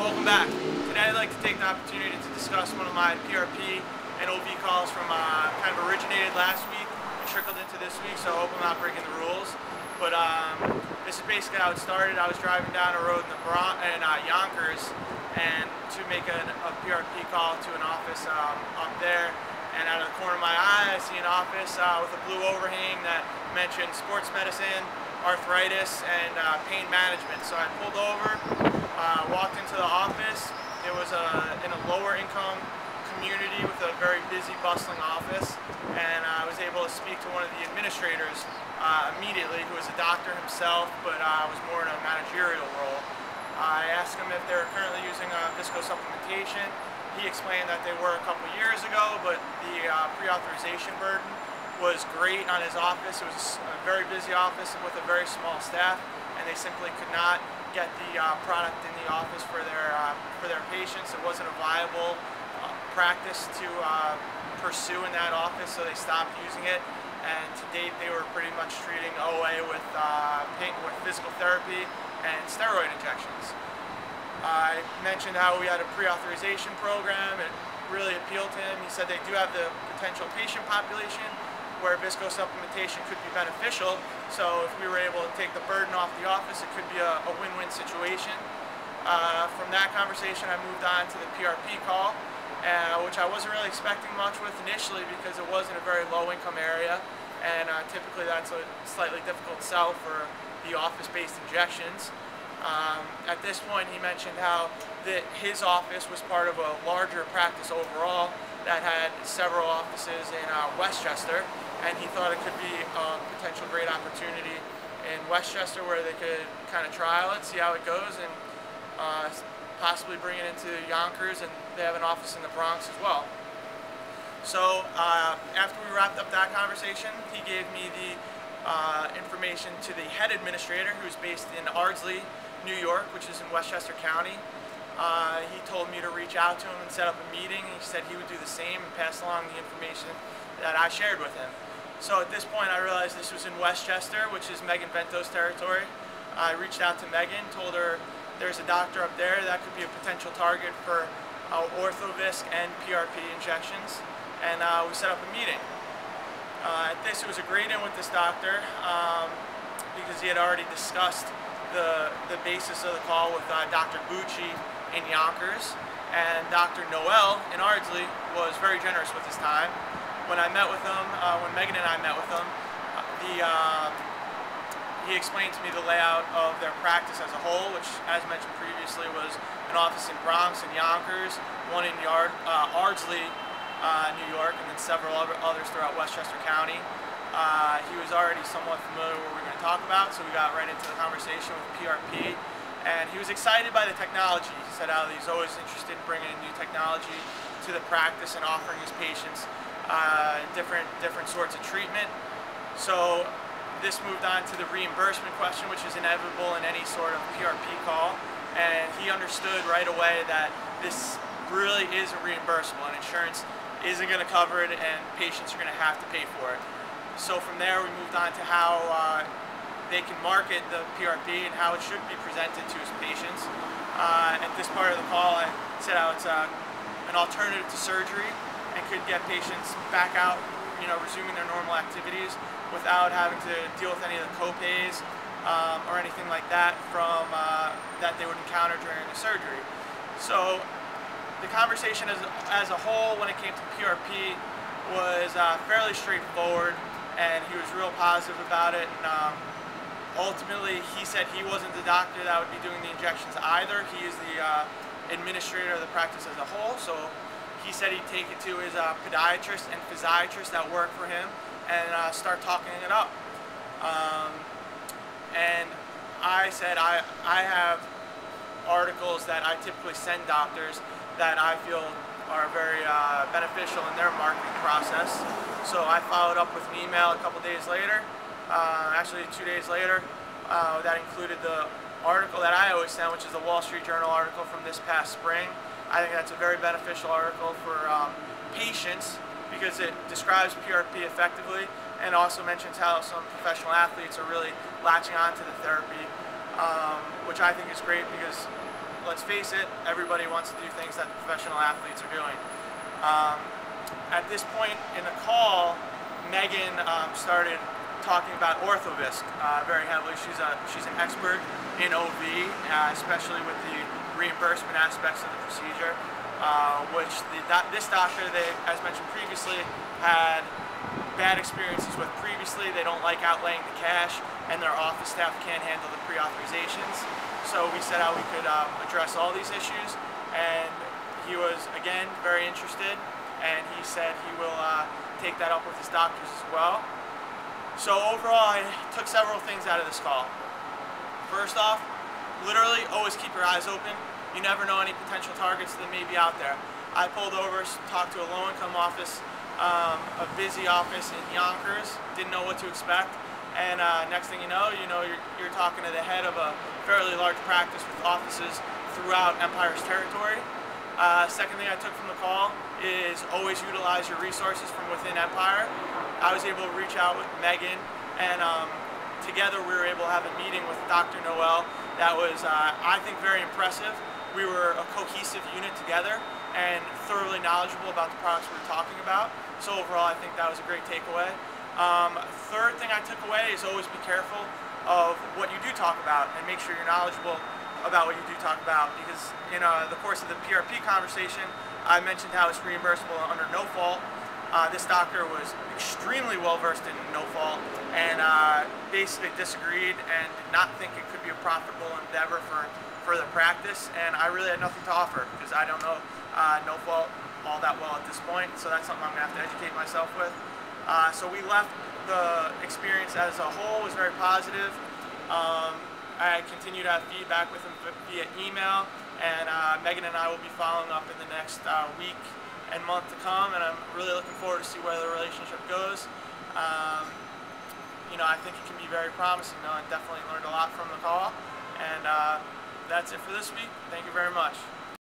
Welcome back. Today I'd like to take the opportunity to discuss one of my PRP and OV calls from kind of originated last week and trickled into this week, so I hope I'm not breaking the rules. But this is basically how it started. I was driving down a road in Yonkers and to make a PRP call to an office up there. And out of the corner of my eye, I see an office with a blue overhang that mentioned sports medicine, arthritis, and pain management. So I pulled over, walked into the office. It was in a lower income community with a very busy, bustling office. And I was able to speak to one of the administrators immediately, who was a doctor himself, but was more in a managerial role. I asked him if they were currently using visco supplementation. He explained that they were a couple years ago, but the pre-authorization burden was great on his office. It was a very busy office with a very small staff, and they simply could not get the product in the office for their patients. It wasn't a viable practice to pursue in that office, so they stopped using it. And to date, they were pretty much treating OA with physical therapy and steroid injections. I mentioned how we had a pre-authorization program. It really appealed to him. He said they do have the potential patient population where visco supplementation could be beneficial. So if we were able to take the burden off the office, it could be a win-win situation. From that conversation, I moved on to the PRP call, which I wasn't really expecting much with initially because it wasn't a very low-income area, and typically that's a slightly difficult sell for the office-based injections. At this point, he mentioned how his office was part of a larger practice overall that had several offices in Westchester, and he thought it could be a potential great opportunity in Westchester where they could kind of trial it, see how it goes, and possibly bring it into Yonkers, and they have an office in the Bronx as well. So after we wrapped up that conversation, he gave me the information to the head administrator, who's based in Ardsley, New York, which is in Westchester County. He told me to reach out to him and set up a meeting. He said he would do the same and pass along the information that I shared with him. So at this point, I realized this was in Westchester, which is Megan Vento's territory. I reached out to Megan, told her there's a doctor up there that could be a potential target for orthovisc and PRP injections, and we set up a meeting. At this, it was a great in with this doctor because he had already discussed the basis of the call with Dr. Bucci in Yonkers, and Dr. Noel in Ardsley was very generous with his time. When I met with him, when Megan and I met with him, he explained to me the layout of their practice as a whole, which, as mentioned previously, was an office in Bronx and Yonkers, one in Ardsley, New York, and then several others throughout Westchester County. He was already somewhat familiar with what we were going to talk about, so we got right into the conversation with PRP, and he was excited by the technology. He said how he's always interested in bringing in new technology to the practice and offering his patients different sorts of treatment. So this moved on to the reimbursement question, which is inevitable in any sort of PRP call, and he understood right away that this really is a reimbursable, and insurance isn't going to cover it, and patients are going to have to pay for it. So from there, we moved on to how they can market the PRP and how it should be presented to his patients. At this part of the call, I said how it's an alternative to surgery and could get patients back out, resuming their normal activities without having to deal with any of the co-pays or anything like that that they would encounter during the surgery. So the conversation as a whole when it came to PRP was fairly straightforward, and he was real positive about it. And ultimately, he said he wasn't the doctor that would be doing the injections either. He is the administrator of the practice as a whole, so he said he'd take it to his podiatrist and physiatrist that work for him and start talking it up. And I said I have articles that I typically send doctors that I feel are very beneficial in their marketing process. So I followed up with an email a couple days later, actually 2 days later, that included the article that I always send, which is the Wall Street Journal article from this past spring. I think that's a very beneficial article for patients because it describes PRP effectively and also mentions how some professional athletes are really latching on to the therapy, which I think is great because let's face it, everybody wants to do things that the professional athletes are doing. At this point in the call, Megan started talking about Orthovisc very heavily. She's an expert in OV, especially with the reimbursement aspects of the procedure, which this doctor, as mentioned previously, had bad experiences with previously. They don't like outlaying the cash, and their office staff can't handle the pre-authorizations. So we set out we could address all these issues, and he was, again, very interested, and he said he will take that up with his doctors as well. So overall, I took several things out of this call. First off, literally always keep your eyes open. You never know any potential targets that may be out there. I pulled over, talked to a low-income office, a busy office in Yonkers, didn't know what to expect, and next thing you know, you're talking to the head of a fairly large practice with offices throughout Empire's territory. Second thing I took from the call is always utilize your resources from within Empire. I was able to reach out with Megan, and together we were able to have a meeting with Dr. Noel that was, I think, very impressive. We were a cohesive unit together and thoroughly knowledgeable about the products we were talking about. So overall, I think that was a great takeaway. Third thing I took away is always be careful of what you do talk about and make sure you're knowledgeable about what you do talk about, because in the course of the PRP conversation, I mentioned how it's reimbursable under no fault. This doctor was extremely well versed in no fault and basically disagreed and did not think it could be a profitable endeavor for the practice, and I really had nothing to offer because I don't know no fault all that well at this point, so that's something I'm going to have to educate myself with. So we left, the experience as a whole was very positive. I continue to have feedback with him via email, and Megan and I will be following up in the next week and month to come, and I'm really looking forward to see where the relationship goes. I think it can be very promising. I definitely learned a lot from the call, and that's it for this week. Thank you very much.